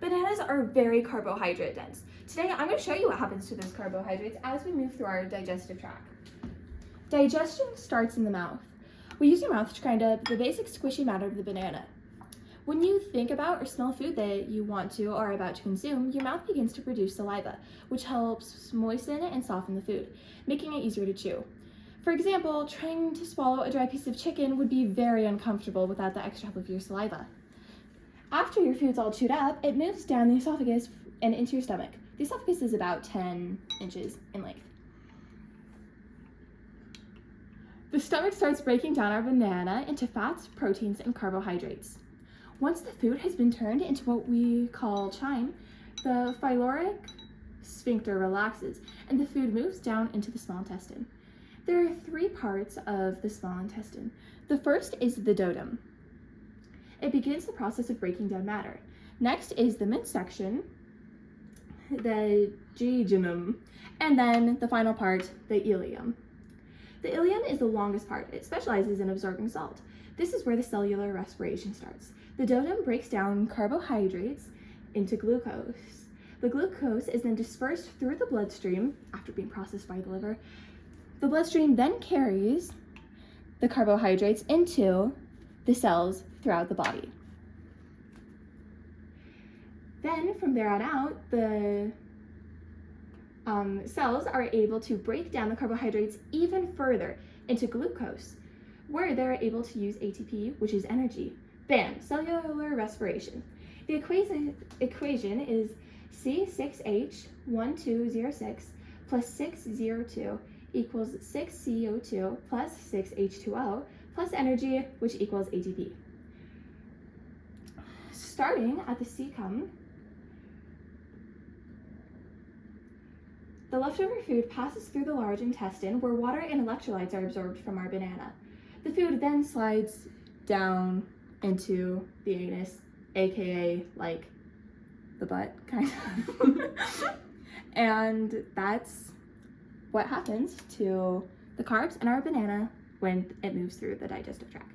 Bananas are very carbohydrate dense. Today, I'm going to show you what happens to those carbohydrates as we move through our digestive tract. Digestion starts in the mouth. We use your mouth to grind up the basic squishy matter of the banana. When you think about or smell food that you want to or are about to consume, your mouth begins to produce saliva, which helps moisten and soften the food, making it easier to chew. For example, trying to swallow a dry piece of chicken would be very uncomfortable without the extra help of your saliva. After your food's all chewed up, it moves down the esophagus and into your stomach. The esophagus is about 10 inches in length. The stomach starts breaking down our banana into fats, proteins, and carbohydrates. Once the food has been turned into what we call chyme, the pyloric sphincter relaxes and the food moves down into the small intestine. There are 3 parts of the small intestine. The first is the duodenum. It begins the process of breaking down matter. Next is the midsection, the jejunum, and then the final part, the ileum. The ileum is the longest part. It specializes in absorbing salt. This is where the cellular respiration starts. The duodenum breaks down carbohydrates into glucose. The glucose is then dispersed through the bloodstream after being processed by the liver. The bloodstream then carries the carbohydrates into the cells throughout the body. Then from there on out, the cells are able to break down the carbohydrates even further into glucose, where they're able to use ATP, which is energy. Bam, cellular respiration. The equation is C6H1206 plus 602 equals 6CO2 plus 6H2O plus energy, which equals ATP. Starting at the cecum, the leftover food passes through the large intestine where water and electrolytes are absorbed from our banana. The food then slides down into the anus, aka like the butt, kind of. And that's what happens to the carbs in our banana when it moves through the digestive tract.